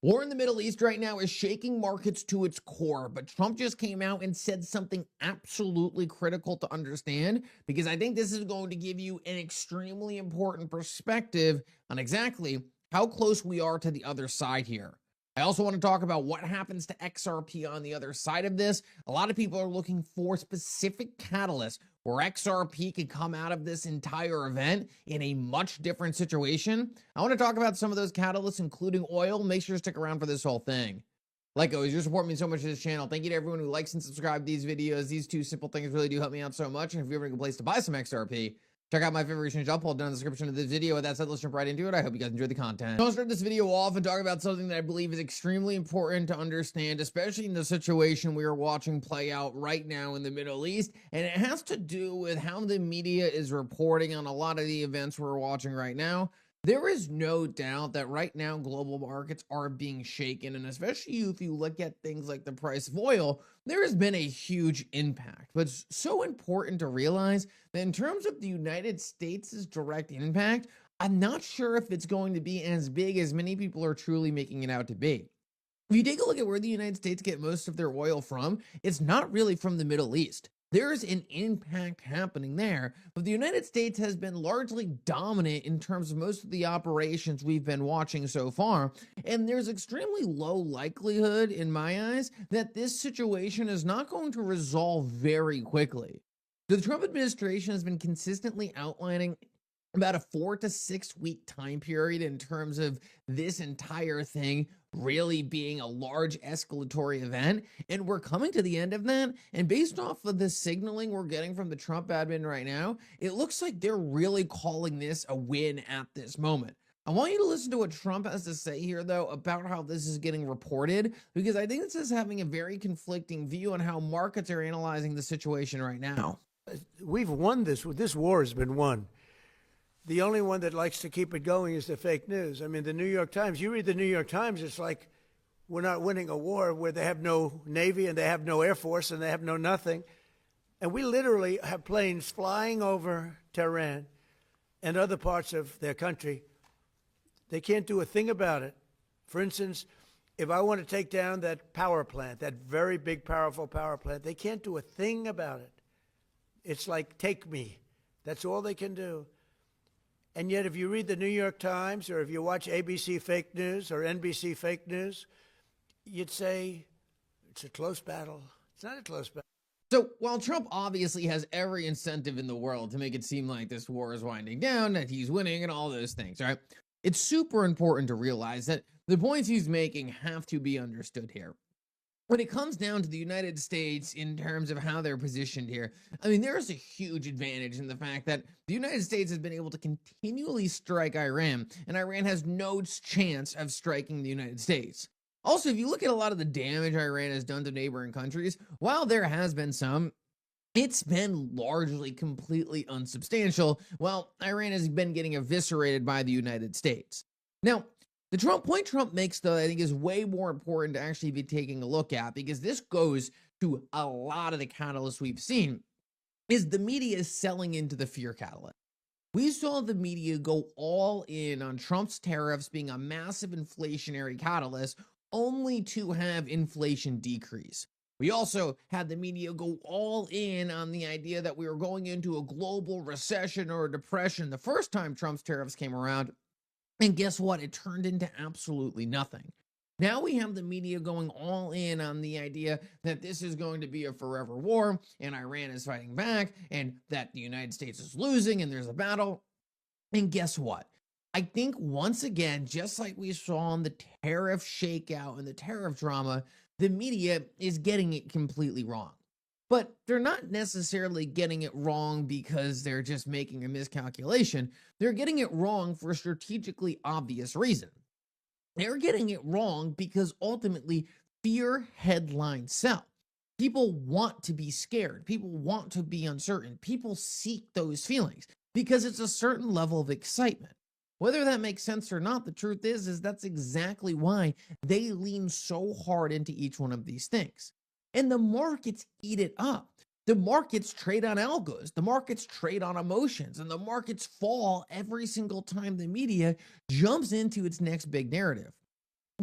War in the Middle East right now is shaking markets to its core, but Trump just came out and said something absolutely critical to understand because I think this is going to give you an extremely important perspective on exactly how close we are to the other side here. I also want to talk about what happens to XRP on the other side of this. A lot of people are looking for specific catalysts where XRP could come out of this entire event in a much different situation. I want to talk about some of those catalysts, including oil. Make sure to stick around for this whole thing. Like always, you support me so much to this channel. Thank you to everyone who likes and subscribes to these videos. These two simple things really do help me out so much. And if you ever need a place to buy some XRP, check out my favorite exchange I'll pull down in the description of this video. With that said, let's jump right into it. I hope you guys enjoyed the content. I want to start this video off and talk about something that I believe is extremely important to understand, especially in the situation we are watching play out right now in the Middle East. And it has to do with how the media is reporting on a lot of the events we're watching right now. There is no doubt that right now global markets are being shaken, and especially if you look at things like the price of oil, there has been a huge impact. But it's so important to realize that in terms of the United States' direct impact, I'm not sure if it's going to be as big as many people are truly making it out to be. If you take a look at where the United States get most of their oil from, it's not really from the Middle East. There's an impact happening there, but the United States has been largely dominant in terms of most of the operations we've been watching so far, and there's extremely low likelihood, in my eyes, that this situation is not going to resolve very quickly. The Trump administration has been consistently outlining about a 4 to 6 week time period in terms of this entire thing really being a large escalatory event, and we're coming to the end of that. And based off of the signaling we're getting from the Trump admin right now, it looks like they're really calling this a win at this moment. I want you to listen to what Trump has to say here, though, about how this is getting reported, because I think this is having a very conflicting view on how markets are analyzing the situation right now. We've won this. This war has been won. The only one that likes to keep it going is the fake news. I mean, the New York Times, you read the New York Times, it's like we're not winning a war where they have no Navy and they have no Air Force and they have no nothing. And we literally have planes flying over Tehran and other parts of their country. They can't do a thing about it. For instance, if I want to take down that power plant, that very big, powerful power plant, they can't do a thing about it. It's like, take me. That's all they can do. And yet, if you read the New York Times or if you watch ABC fake news or NBC fake news, you'd say it's a close battle. It's not a close battle. So while Trump obviously has every incentive in the world to make it seem like this war is winding down, that he's winning and all those things, right? It's super important to realize that the points he's making have to be understood here. When it comes down to the United States in terms of how they're positioned here, I mean, there is a huge advantage in the fact that the United States has been able to continually strike Iran, and Iran has no chance of striking the United States. Also, if you look at a lot of the damage Iran has done to neighboring countries, while there has been some, it's been largely completely unsubstantial, while Iran has been getting eviscerated by the United States. Now, the point Trump makes, though, I think is way more important to actually be taking a look at, because this goes to a lot of the catalysts we've seen, is the media is selling into the fear catalyst. We saw the media go all in on Trump's tariffs being a massive inflationary catalyst, only to have inflation decrease. We also had the media go all in on the idea that we were going into a global recession or a depression the first time Trump's tariffs came around. And guess what? It turned into absolutely nothing. Now we have the media going all in on the idea that this is going to be a forever war and Iran is fighting back and that the United States is losing and there's a battle. And guess what? I think once again, just like we saw in the tariff shakeout and the tariff drama, the media is getting it completely wrong. But they're not necessarily getting it wrong because they're just making a miscalculation. They're getting it wrong for a strategically obvious reason. They're getting it wrong because ultimately fear headlines sell. People want to be scared. People want to be uncertain. People seek those feelings because it's a certain level of excitement. Whether that makes sense or not, the truth is that's exactly why they lean so hard into each one of these things. And the markets eat it up. The markets trade on algos, the markets trade on emotions, and the markets fall every single time the media jumps into its next big narrative.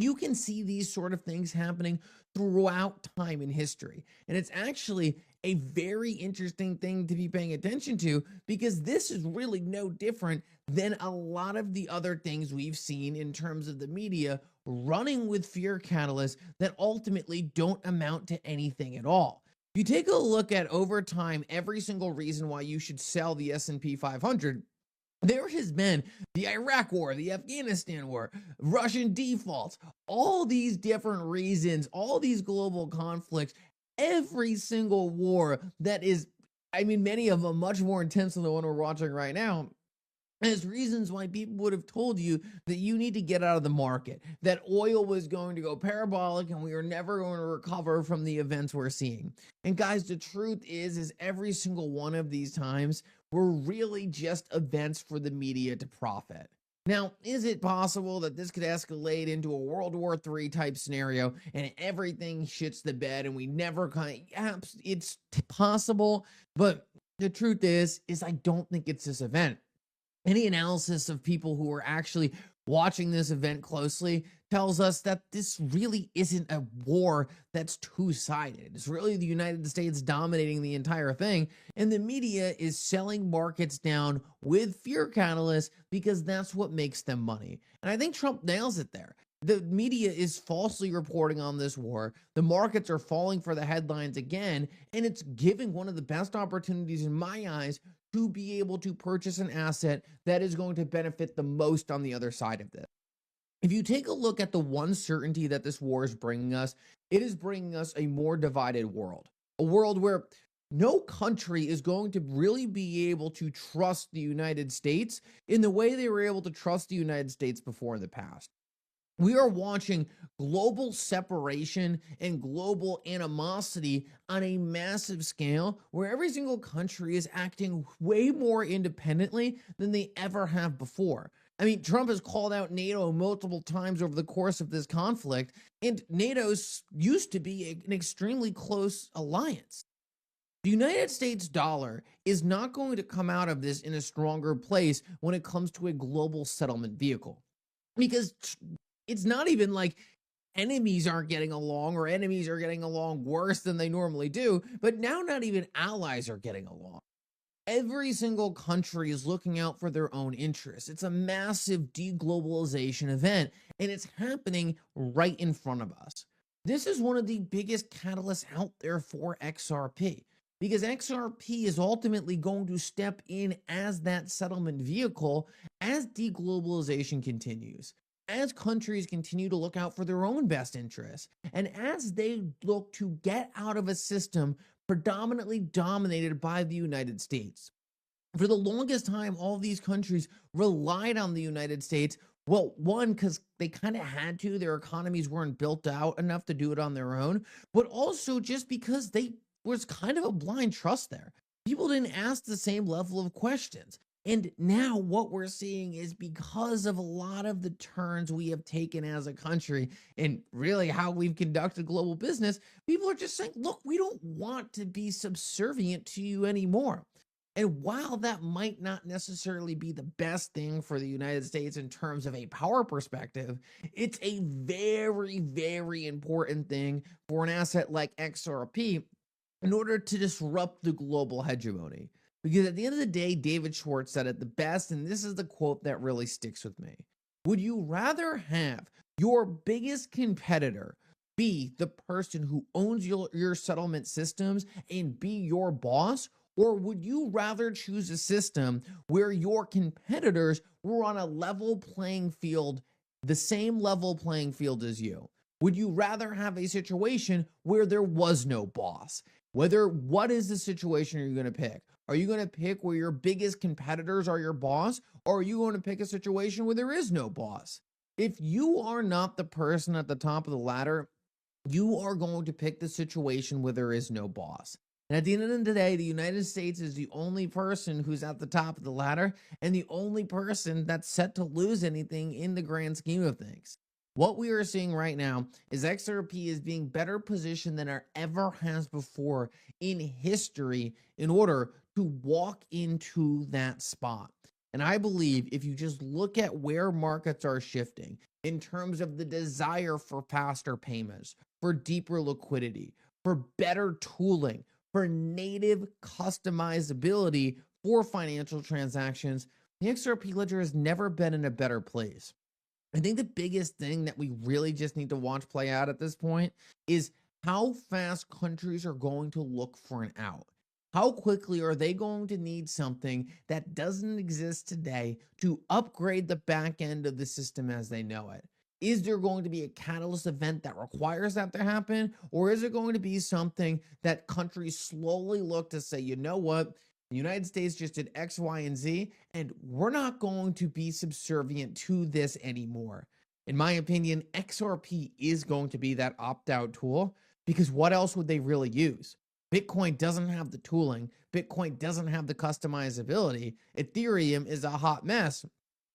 You can see these sort of things happening throughout time in history. And it's actually a very interesting thing to be paying attention to, because this is really no different than a lot of the other things we've seen in terms of the media running with fear catalysts that ultimately don't amount to anything at all. If you take a look at over time, every single reason why you should sell the S&P 500, there has been the Iraq war, the Afghanistan war, Russian defaults, all these different reasons, all these global conflicts, every single war that is, I mean, many of them much more intense than the one we're watching right now. There's reasons why people would have told you that you need to get out of the market, that oil was going to go parabolic and we are never going to recover from the events we're seeing. And guys, the truth is every single one of these times were really just events for the media to profit. Now, is it possible that this could escalate into a World War III type scenario and everything shits the bed and we never it's possible, but the truth is I don't think it's this event. Any analysis of people who are actually watching this event closely tells us that this really isn't a war that's two-sided. It's really the United States dominating the entire thing, and the media is selling markets down with fear catalysts because that's what makes them money. And I think Trump nails it there. The media is falsely reporting on this war. The markets are falling for the headlines again, and it's giving one of the best opportunities in my eyes to be able to purchase an asset that is going to benefit the most on the other side of this. If you take a look at the one certainty that this war is bringing us, it is bringing us a more divided world, a world where no country is going to really be able to trust the United States in the way they were able to trust the United States before in the past. We are watching global separation and global animosity on a massive scale, where every single country is acting way more independently than they ever have before. I mean, Trump has called out NATO multiple times over the course of this conflict, and NATO's used to be an extremely close alliance. The United States dollar is not going to come out of this in a stronger place when it comes to a global settlement vehicle, because it's not even like enemies aren't getting along or enemies are getting along worse than they normally do, but now not even allies are getting along. Every single country is looking out for their own interests. It's a massive deglobalization event, and it's happening right in front of us. This is one of the biggest catalysts out there for XRP, because XRP is ultimately going to step in as that settlement vehicle as deglobalization continues, as countries continue to look out for their own best interests, and as they look to get out of a system predominantly dominated by the United States. For the longest time, all these countries relied on the United States. Well, one, because they kind of had to, their economies weren't built out enough to do it on their own, but also just because they was kind of a blind trust there. People didn't ask the same level of questions. And now what we're seeing is, because of a lot of the turns we have taken as a country and really how we've conducted global business, people are just saying, look, we don't want to be subservient to you anymore. And while that might not necessarily be the best thing for the United States in terms of a power perspective, it's a very, very important thing for an asset like XRP in order to disrupt the global hegemony. Because at the end of the day, David Schwartz said it the best, and this is the quote that really sticks with me. Would you rather have your biggest competitor be the person who owns your settlement systems and be your boss? Or would you rather choose a system where your competitors were on a level playing field, the same level playing field as you? Would you rather have a situation where there was no boss? What is the situation you're going to pick? Are you going to pick where your biggest competitors are your boss? Or are you going to pick a situation where there is no boss? If you are not the person at the top of the ladder, you are going to pick the situation where there is no boss. And at the end of the day, the United States is the only person who's at the top of the ladder and the only person that's set to lose anything in the grand scheme of things. What we are seeing right now is XRP is being better positioned than it ever has before in history in order to walk into that spot. And I believe if you just look at where markets are shifting in terms of the desire for faster payments, for deeper liquidity, for better tooling, for native customizability for financial transactions, the XRP ledger has never been in a better place. I think the biggest thing that we really just need to watch play out at this point is how fast countries are going to look for an out. How quickly are they going to need something that doesn't exist today to upgrade the back end of the system as they know it? Is there going to be a catalyst event that requires that to happen? Or is it going to be something that countries slowly look to say, you know what? The United States just did X, Y, and Z, and we're not going to be subservient to this anymore. In my opinion, XRP is going to be that opt out tool because what else would they really use? Bitcoin doesn't have the tooling, Bitcoin doesn't have the customizability. Ethereum is a hot mess.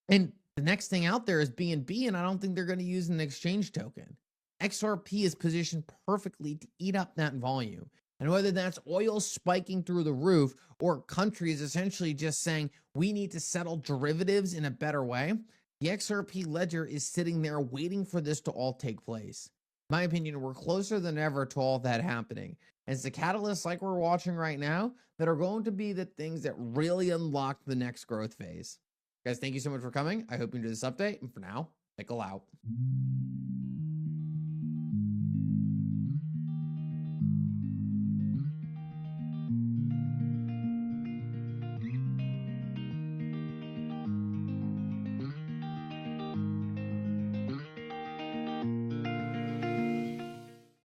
And the next thing out there is BNB, and I don't think they're going to use an exchange token. XRP is positioned perfectly to eat up that volume. And whether that's oil spiking through the roof or countries essentially just saying we need to settle derivatives in a better way, the XRP ledger is sitting there waiting for this to all take place. In my opinion, we're closer than ever to all that happening. And it's the catalysts like we're watching right now that are going to be the things that really unlock the next growth phase. Guys, thank you so much for coming. I hope you enjoyed this update. And for now, pickle out.